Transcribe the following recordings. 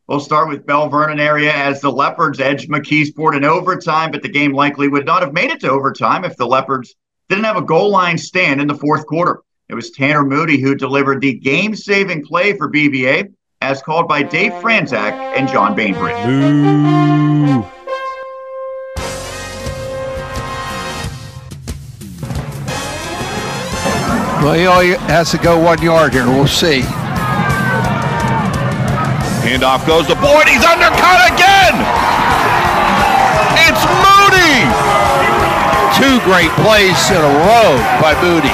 We'll start with Bell Vernon area as the Leopards edged McKeesport in overtime, but the game likely would not have made it to overtime if the Leopards didn't have a goal line stand in the fourth quarter. It was Tanner Moody who delivered the game-saving play for BVA, as called by Dave Franzak and John Bainbridge. Ooh. Well, he only has to go 1 yard here. We'll see. Handoff goes to Boyd. He's undercut again. It's Moody. 2 great plays in a row by Moody.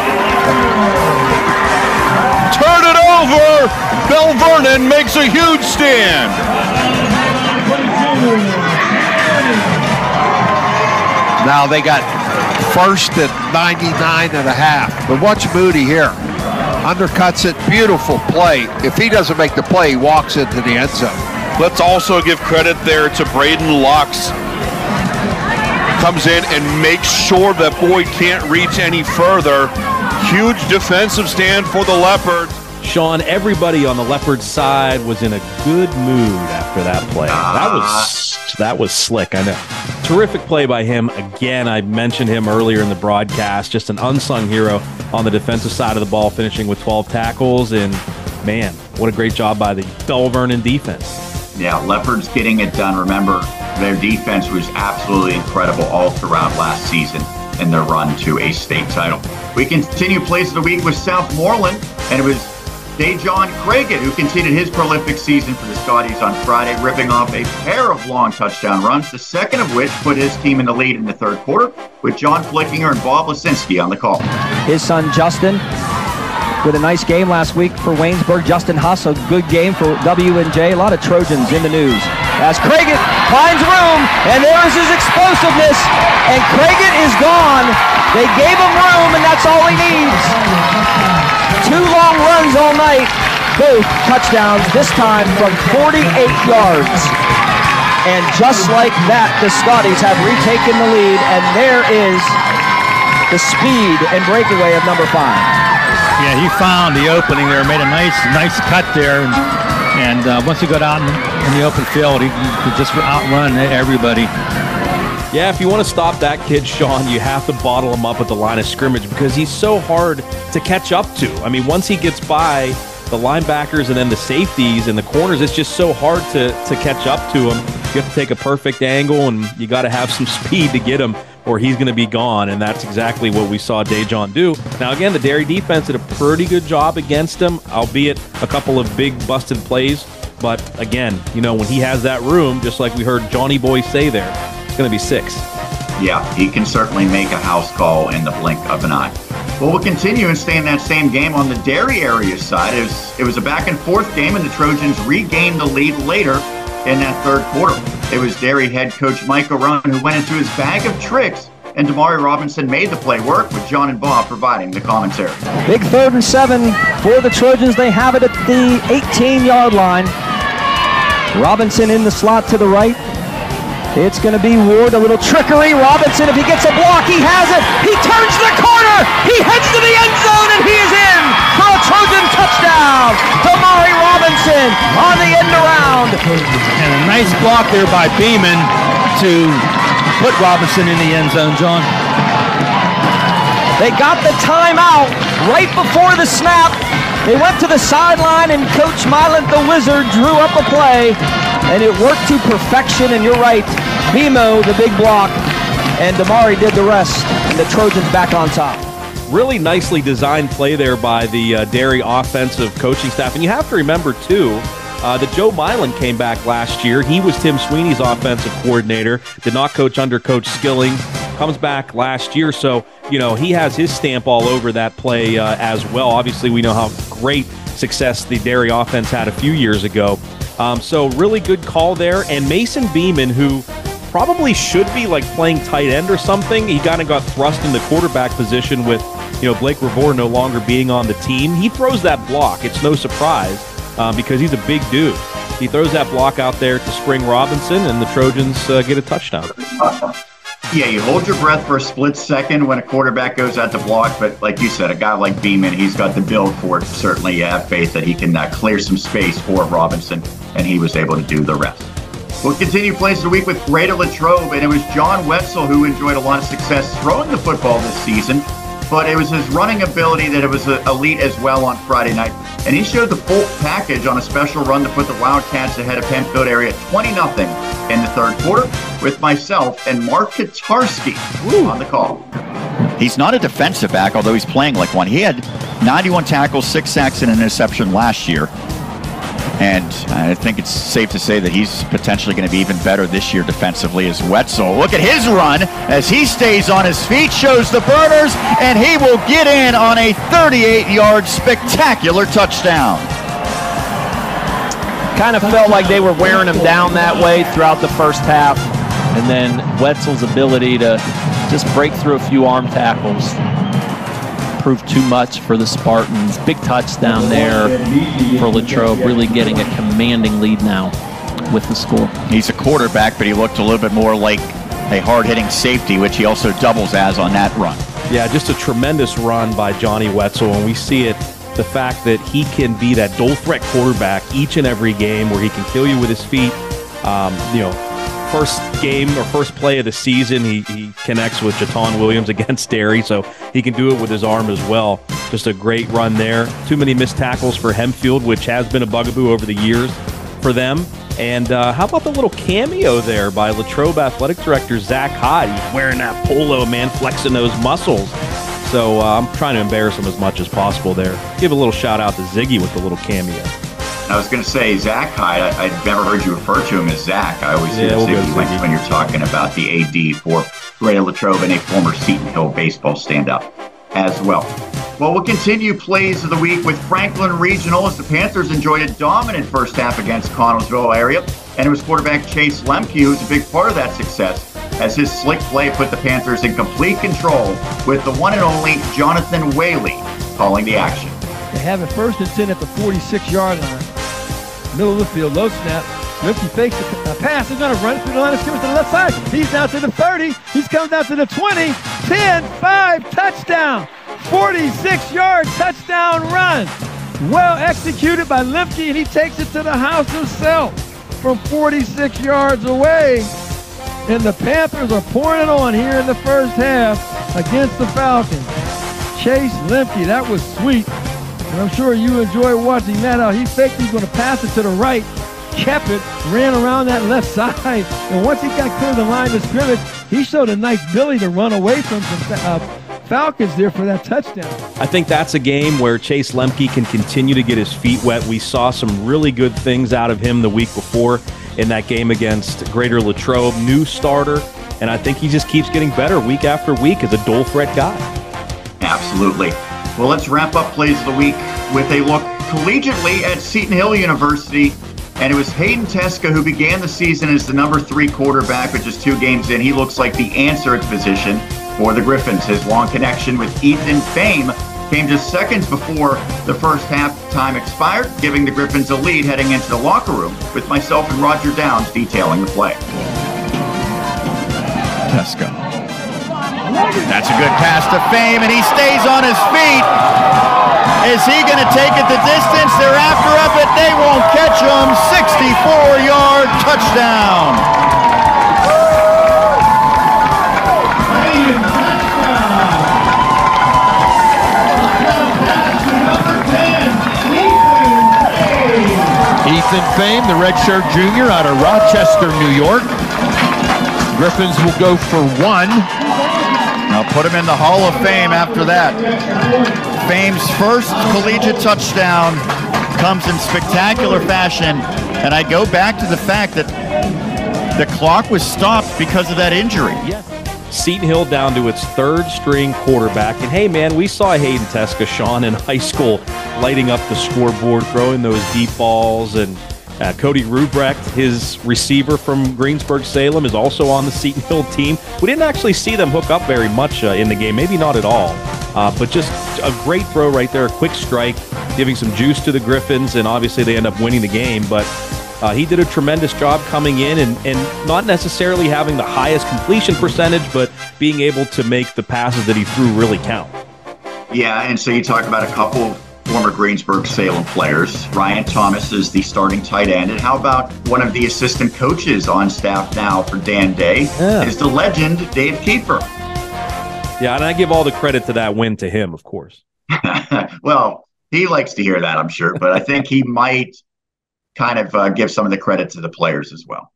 Turn it over. Bell Vernon makes a huge stand. Now they got first at 99.5. But watch Moody here. Undercuts it. Beautiful play. If he doesn't make the play, he walks into the end zone. Let's also give credit there to Braden Lux. Comes in and makes sure that Boyd can't reach any further. Huge defensive stand for the Leopards. Sean, everybody on the Leopards side was in a good mood after that play. That was slick, I know. Terrific play by him. Again, I mentioned him earlier in the broadcast. Just an unsung hero on the defensive side of the ball, finishing with 12 tackles. And, man, what a great job by the Bell Vernon defense. Yeah, Leopards getting it done. Remember, their defense was absolutely incredible all throughout last season in their run to a state title. We continue Plays of the Week with Southmoreland, and it was Dejon Craigett who continued his prolific season for the Scotties on Friday, ripping off a pair of long touchdown runs, the second of which put his team in the lead in the third quarter, with John Flickinger and Bob Lisinski on the call. His son Justin with a nice game last week for Waynesburg. Justin Huss, a good game for W&J. A lot of Trojans in the news. As Craigett finds room, and there is his explosiveness, and Craigett is gone. They gave him room, and that's all he needs. 2 long runs all night, both touchdowns, this time from 48 yards. And just like that, the Scotties have retaken the lead, and there is the speed and breakaway of number 5. Yeah, he found the opening there, made a nice cut there, and once he got out in the open field, he could just outrun everybody. Yeah, if you want to stop that kid, Sean, you have to bottle him up at the line of scrimmage because he's so hard to catch up to. I mean, once he gets by the linebackers and then the safeties and the corners, it's just so hard to catch up to him. You have to take a perfect angle, and you got to have some speed to get him, or he's going to be gone, and that's exactly what we saw Dejon do. Now, again, the Derry defense did a pretty good job against him, albeit a couple of big busted plays. But, again, you know, when he has that room, just like we heard Johnny Boy say there, it's going to be 6. Yeah, he can certainly make a house call in the blink of an eye. Well, we'll continue and stay in that same game on the Derry area side. It was a back-and-forth game, and the Trojans regained the lead later in that third quarter. It was Derry head coach Mike O'Run who went into his bag of tricks, and Damari Robinson made the play work, with John and Bob providing the commentary. Big 3rd and 7 for the Trojans. They have it at the 18-yard line. Robinson in the slot to the right. It's going to be Ward, a little trickery. Robinson, if he gets a block, he has it. He turns the corner. He heads to the end zone, and he is in for a Trojan touchdown. Damari Robinson on the end around. And a nice block there by Beeman to put Robinson in the end zone, John. They got the timeout right before the snap. They went to the sideline, and Coach Milant, the Wizard, drew up a play, and it worked to perfection. And you're right, Bimo, the big block, and Damari did the rest, and the Trojans back on top. Really nicely designed play there by the Derry offensive coaching staff. And you have to remember, too, that Joe Milan came back last year. He was Tim Sweeney's offensive coordinator, did not coach under Coach Skilling, comes back last year. So, you know, he has his stamp all over that play as well. Obviously, we know how great success the Derry offense had a few years ago. So really good call there. And Mason Beeman, who probably should be like playing tight end or something, he kind of got thrust in the quarterback position with, you know, Blake Revore no longer being on the team. He throws that block. It's no surprise because he's a big dude. He throws that block out there to Spring Robinson, and the Trojans get a touchdown. Yeah, you hold your breath for a split second when a quarterback goes out to block, but like you said, a guy like Beeman, he's got the build for it. Certainly you have faith that he can clear some space for Robinson, and he was able to do the rest. We'll continue plays of the week with Greater Latrobe, and it was John Wetzel who enjoyed a lot of success throwing the football this season, but it was his running ability that it was elite as well on Friday night. And he showed the full package on a special run to put the Wildcats ahead of Penfield area 20-0 in the third quarter with myself and Mark Katarski on the call. He's not a defensive back, although he's playing like one. He had 91 tackles, 6 sacks, and an interception last year. And I think it's safe to say that he's potentially going to be even better this year defensively as Wetzel. Look at his run as he stays on his feet, shows the burners, and he will get in on a 38-yard spectacular touchdown. Kind of felt like they were wearing him down that way throughout the first half. And then Wetzel's ability to just break through a few arm tackles proved too much for the Spartans. Big touchdown there for Latrobe, really getting a commanding lead now with the score. He's a quarterback, but he looked a little bit more like a hard-hitting safety, which he also doubles as on that run. Yeah, just a tremendous run by Johnny Wetzel, and we see it, the fact that he can be that dual-threat quarterback each and every game where he can kill you with his feet. First game or first play of the season, he connects with Jaton Williams against Derry, so he can do it with his arm as well. Just a great run there. Too many missed tackles for Hempfield, which has been a bugaboo over the years for them. And how about the little cameo there by Latrobe Athletic Director Zach Hyde? He's wearing that polo, man, flexing those muscles. So I'm trying to embarrass him as much as possible there. Give a little shout out to Ziggy with the little cameo. I was going to say Zach Hyde. I'd never heard you refer to him as Zach. I always hear Ziggy when you're talking about the AD for Greater Latrobe and a former Seton Hill baseball standout as well. Well, we'll continue plays of the week with Franklin Regional as the Panthers enjoyed a dominant first half against Connellsville area. And it was quarterback Chase Lemke who's a big part of that success as his slick play put the Panthers in complete control with the one and only Jonathan Whaley calling the action. They have it 1st and 10 at the 46-yard line. Middle of the field, low snap. Lemke fakes a pass. He's going to run through the line of scrimmage to the left side. He's down to the 30. He's coming down to the 20. 10, 5, touchdown. 46-yard touchdown run. Well executed by Lemke, and he takes it to the house himself from 46 yards away. And the Panthers are pouring it on here in the first half against the Falcons. Chase Lemke, that was sweet. And I'm sure you enjoy watching that out. He faked, he's going to pass it to the right, kept it, ran around that left side. And once he got clear of the line of scrimmage, he showed a nice ability to run away from some Falcons there for that touchdown. I think that's a game where Chase Lemke can continue to get his feet wet. We saw some really good things out of him the week before in that game against Greater Latrobe, new starter, and I think he just keeps getting better week after week as a dual threat guy. Absolutely. Well, let's wrap up plays of the week with a look collegiately at Seton Hill University. And it was Hayden Teska who began the season as the number 3 quarterback, but just 2 games in, he looks like the answer at the position for the Griffins. His long connection with Ethan Fame came just seconds before the first half time expired, giving the Griffins a lead heading into the locker room, with myself and Roger Downs detailing the play. Teska. That's a good pass to Fame, and he stays on his feet. Is he going to take it the distance? They're after him, but they won't catch him. 64-yard touchdown. Ethan Fame, the redshirt junior out of Rochester, New York. Griffins will go for 1. Now put him in the Hall of Fame after that. Fame's first collegiate touchdown comes in spectacular fashion, and I go back to the fact that the clock was stopped because of that injury. Yes. Seton Hill down to its 3rd string quarterback, and hey man, we saw Hayden Teska, Sean, in high school lighting up the scoreboard, throwing those deep balls, and Cody Rubrecht, his receiver from Greensburg-Salem, is also on the Seton Hill team. We didn't actually see them hook up very much in the game, maybe not at all, but just a great throw right there, a quick strike, giving some juice to the Griffins, and obviously they end up winning the game. But He did a tremendous job coming in and not necessarily having the highest completion percentage, but being able to make the passes that he threw really count. Yeah, and so you talk about a couple former Greensburg-Salem players. Ryan Thomas is the starting tight end. And how about one of the assistant coaches on staff now for Dan Day is the legend Dave Kiefer. Yeah, and I give all the credit to that win to him, of course. Well, he likes to hear that, I'm sure, but I think he might kind of give some of the credit to the players as well.